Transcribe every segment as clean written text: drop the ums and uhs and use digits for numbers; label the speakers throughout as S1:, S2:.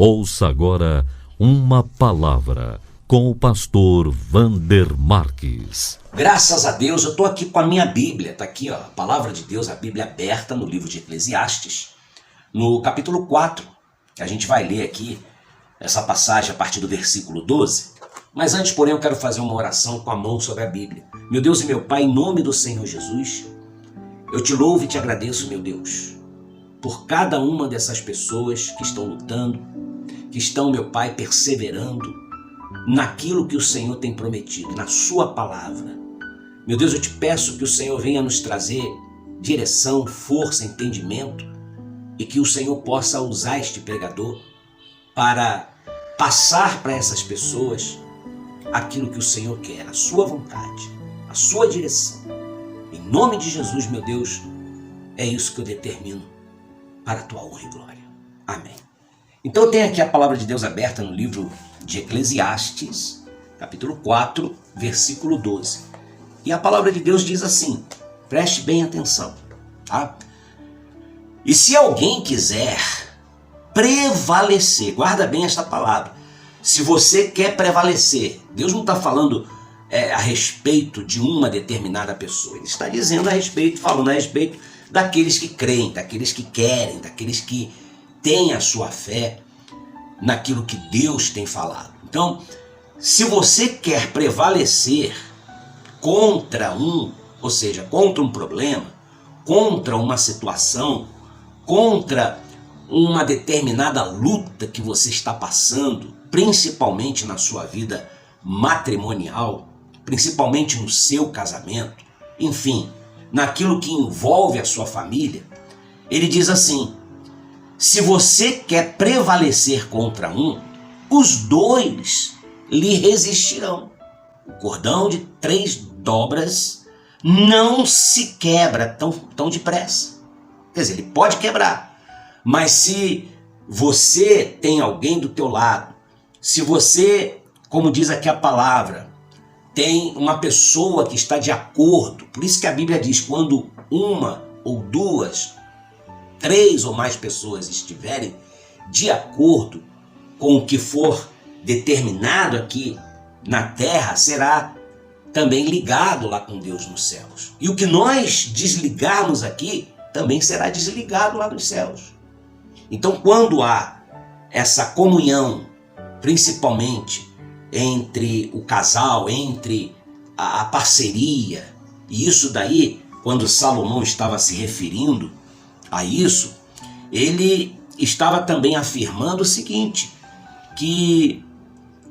S1: Ouça agora uma palavra com o pastor Vander Marques.
S2: Graças a Deus, eu estou aqui com a minha Bíblia. Está aqui, ó, a palavra de Deus, a Bíblia aberta no livro de Eclesiastes, no capítulo 4, que a gente vai ler aqui essa passagem a partir do versículo 12. Mas antes, porém, eu quero fazer uma oração com a mão sobre a Bíblia. Meu Deus e meu Pai, em nome do Senhor Jesus, eu te louvo e te agradeço, meu Deus, por cada uma dessas pessoas que estão lutando, que estão, meu Pai, perseverando naquilo que o Senhor tem prometido, na sua palavra. Meu Deus, eu te peço que o Senhor venha nos trazer direção, força, entendimento, e que o Senhor possa usar este pregador para passar para essas pessoas aquilo que o Senhor quer, a sua vontade, a sua direção. Em nome de Jesus, meu Deus, é isso que eu determino para a tua honra e glória. Amém. Então eu tenho aqui a palavra de Deus aberta no livro de Eclesiastes, capítulo 4, versículo 12. E a palavra de Deus diz assim, preste bem atenção, tá? E se alguém quiser prevalecer, guarda bem esta palavra, se você quer prevalecer, Deus não está falando a respeito de uma determinada pessoa, Ele está dizendo falando a respeito daqueles que creem, daqueles que querem, daqueles que têm a sua fé naquilo que Deus tem falado. Então, se você quer prevalecer contra ou seja, contra um problema, contra uma situação, contra uma determinada luta que você está passando, principalmente na sua vida matrimonial, principalmente no seu casamento, enfim, naquilo que envolve a sua família, ele diz assim, se você quer prevalecer contra os dois lhe resistirão. O cordão de 3 dobras não se quebra tão depressa. Quer dizer, ele pode quebrar, mas se você tem alguém do teu lado, se você, como diz aqui a palavra, tem uma pessoa que está de acordo, por isso que a Bíblia diz, quando uma ou duas, 3 ou mais pessoas estiverem de acordo com o que for determinado aqui na terra, será também ligado lá com Deus nos céus. E o que nós desligarmos aqui, também será desligado lá nos céus. Então, quando há essa comunhão, principalmente entre o casal, entre a parceria, e isso daí, quando Salomão estava se referindo a isso, ele estava também afirmando o seguinte, que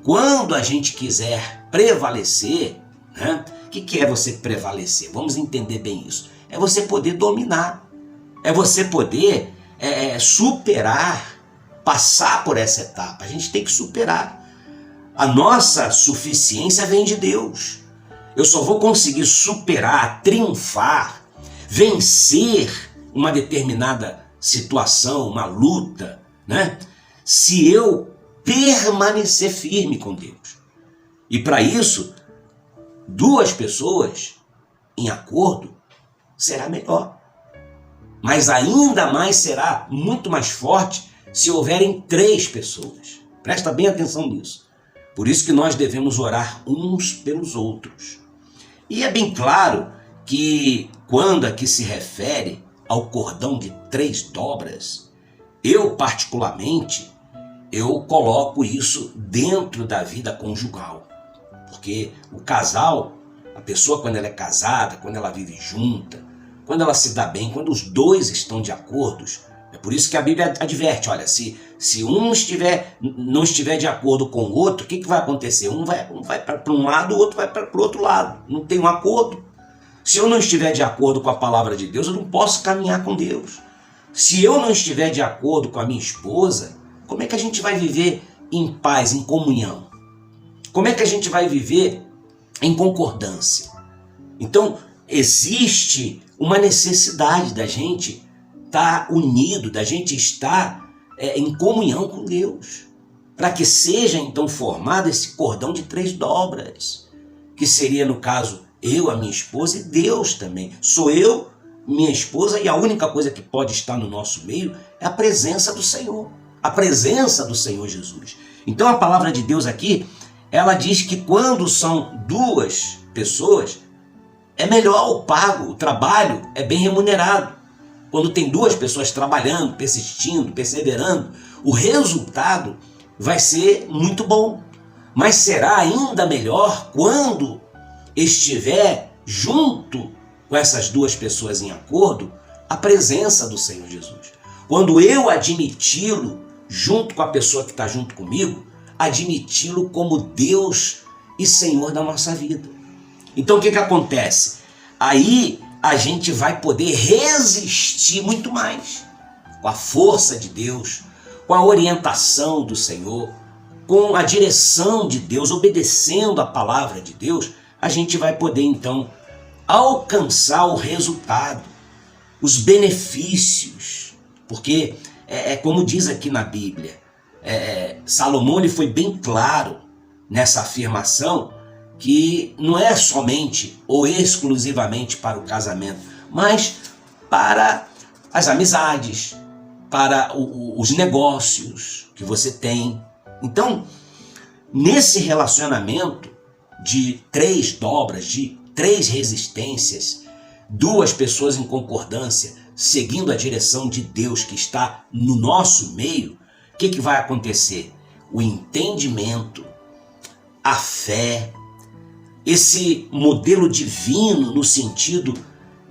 S2: quando a gente quiser prevalecer, né? O que é você prevalecer? Vamos entender bem isso. É você poder dominar, é você poder superar, passar por essa etapa. A gente tem que superar. A nossa suficiência vem de Deus. Eu só vou conseguir superar, triunfar, vencer uma determinada situação, uma luta, né? Se eu permanecer firme com Deus. E para isso, 2 pessoas em acordo será melhor. Mas ainda mais será muito mais forte se houverem 3 pessoas. Presta bem atenção nisso. Por isso que nós devemos orar uns pelos outros. E é bem claro que quando aqui se refere ao cordão de 3 dobras, eu particularmente, eu coloco isso dentro da vida conjugal. Porque o casal, a pessoa quando ela é casada, quando ela vive junta, quando ela se dá bem, quando os 2 estão de acordo, é por isso que a Bíblia adverte, olha, se um não estiver de acordo com o outro, o que vai acontecer? Um vai para um lado, o outro vai para o outro lado. Não tem um acordo. Se eu não estiver de acordo com a palavra de Deus, eu não posso caminhar com Deus. Se eu não estiver de acordo com a minha esposa, como é que a gente vai viver em paz, em comunhão? Como é que a gente vai viver em concordância? Então, existe uma necessidade da gente estar unido, da gente estar em comunhão com Deus, para que seja então formado esse cordão de 3 dobras, que seria no caso eu, a minha esposa e Deus também. Sou eu, minha esposa, e a única coisa que pode estar no nosso meio é a presença do Senhor. a presença do Senhor Jesus. Então a palavra de Deus aqui, ela diz que quando são duas pessoas, é melhor o pago, o trabalho é bem remunerado. Quando tem duas pessoas trabalhando, persistindo, perseverando, o resultado vai ser muito bom. Mas será ainda melhor quando estiver junto com essas duas pessoas em acordo a presença do Senhor Jesus. Quando eu admiti-lo junto com a pessoa que está junto comigo, admiti-lo como Deus e Senhor da nossa vida. Então o que acontece? Aí a gente vai poder resistir muito mais com a força de Deus, com a orientação do Senhor, com a direção de Deus, obedecendo a palavra de Deus, a gente vai poder então alcançar o resultado, os benefícios, porque como diz aqui na Bíblia, Salomão ele foi bem claro nessa afirmação que não é somente ou exclusivamente para o casamento, mas para as amizades, para os negócios que você tem. Então, nesse relacionamento de 3 dobras, de 3 resistências, 2 pessoas em concordância, seguindo a direção de Deus que está no nosso meio, o que vai acontecer? O entendimento, a fé, esse modelo divino no sentido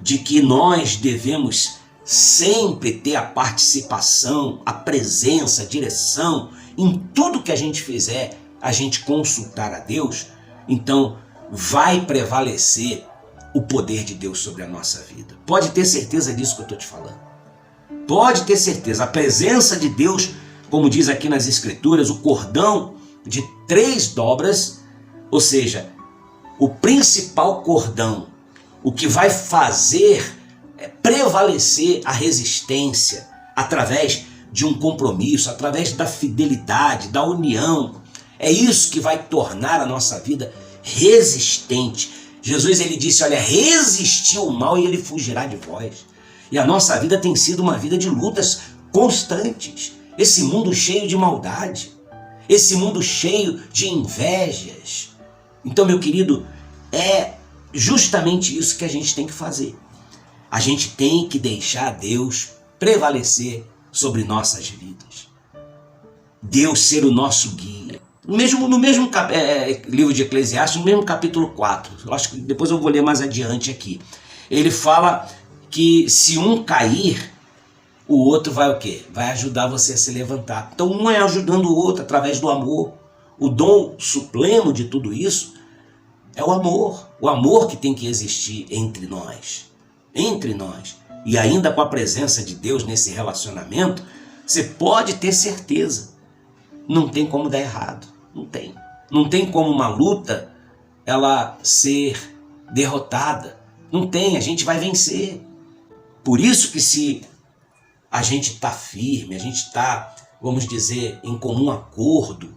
S2: de que nós devemos sempre ter a participação, a presença, a direção, em tudo que a gente fizer, a gente consultar a Deus, então vai prevalecer o poder de Deus sobre a nossa vida. Pode ter certeza disso que eu estou te falando. Pode ter certeza, a presença de Deus, como diz aqui nas Escrituras, o cordão de 3 dobras, ou seja, o principal cordão, o que vai fazer prevalecer a resistência através de um compromisso, através da fidelidade, da união. É isso que vai tornar a nossa vida resistente. Jesus ele disse, olha, resistir ao mal e ele fugirá de vós. E a nossa vida tem sido uma vida de lutas constantes. Esse mundo cheio de maldade, esse mundo cheio de invejas. Então, meu querido, é justamente isso que a gente tem que fazer. A gente tem que deixar Deus prevalecer sobre nossas vidas. Deus ser o nosso guia. No mesmo livro de Eclesiastes, no mesmo capítulo 4, eu acho que depois eu vou ler mais adiante aqui, ele fala que se um cair, o outro vai o quê? Vai ajudar você a se levantar. Então um é ajudando o outro através do amor. O dom supremo de tudo isso é o amor que tem que existir entre nós. Entre nós. E ainda com a presença de Deus nesse relacionamento, você pode ter certeza, não tem como dar errado. Não tem. Não tem como uma luta ela ser derrotada. Não tem, a gente vai vencer. Por isso que se a gente está firme, a gente está, vamos dizer, em comum acordo,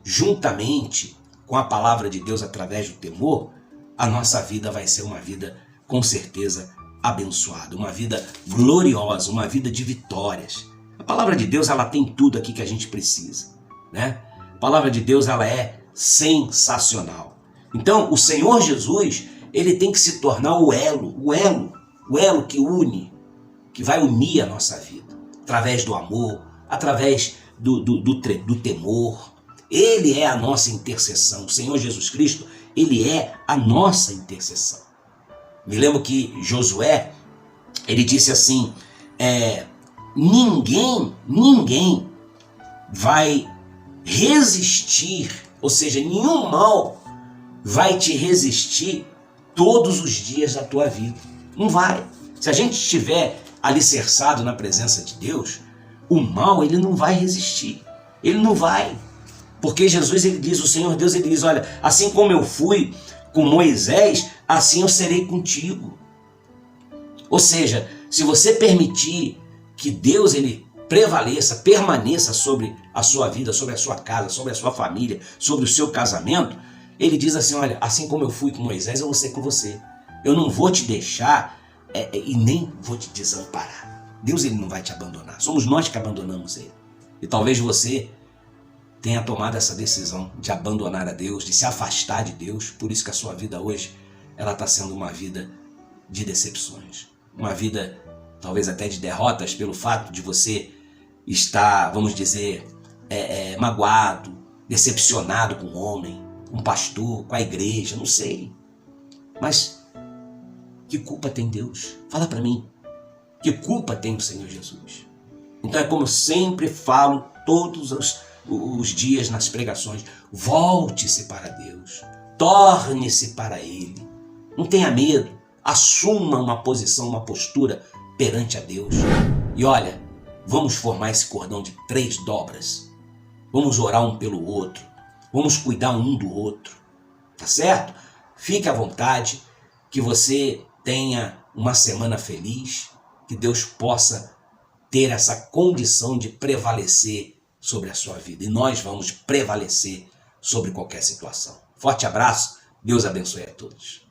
S2: juntamente com a palavra de Deus através do temor, a nossa vida vai ser uma vida com certeza abençoada, uma vida gloriosa, uma vida de vitórias. A palavra de Deus ela tem tudo aqui que a gente precisa, né? A palavra de Deus ela é sensacional. Então o Senhor Jesus ele tem que se tornar o elo que une, que vai unir a nossa vida, através do amor, através do temor. Ele é a nossa intercessão. O Senhor Jesus Cristo, ele é a nossa intercessão. Me lembro que Josué, ele disse assim, ninguém vai resistir, ou seja, nenhum mal vai te resistir todos os dias da tua vida. Não vai. Se a gente estiver alicerçado na presença de Deus, o mal ele não vai resistir. Ele não vai. Porque Jesus ele diz, o Senhor Deus ele diz, olha, assim como eu fui com Moisés, assim eu serei contigo. Ou seja, se você permitir que Deus ele prevaleça, permaneça sobre a sua vida, sobre a sua casa, sobre a sua família, sobre o seu casamento, ele diz assim, olha, assim como eu fui com Moisés, eu vou ser com você. Eu não vou te deixar e nem vou te desamparar. Deus ele não vai te abandonar. Somos nós que abandonamos ele. E talvez você tenha tomado essa decisão de abandonar a Deus, de se afastar de Deus. Por isso que a sua vida hoje, ela está sendo uma vida de decepções. Uma vida talvez até de derrotas pelo fato de você estar, vamos dizer, magoado, decepcionado com o homem, com o pastor, com a igreja, não sei. Mas que culpa tem Deus? Fala para mim. Que culpa tem o Senhor Jesus? Então é como eu sempre falo todos os dias nas pregações. Volte-se para Deus. Torne-se para Ele. Não tenha medo. Assuma uma posição, uma postura perante a Deus. E olha, vamos formar esse cordão de 3 dobras. Vamos orar um pelo outro. Vamos cuidar um do outro. Tá certo? Fique à vontade. Que você tenha uma semana feliz. Que Deus possa ter essa condição de prevalecer sobre a sua vida. E nós vamos prevalecer sobre qualquer situação. Forte abraço. Deus abençoe a todos.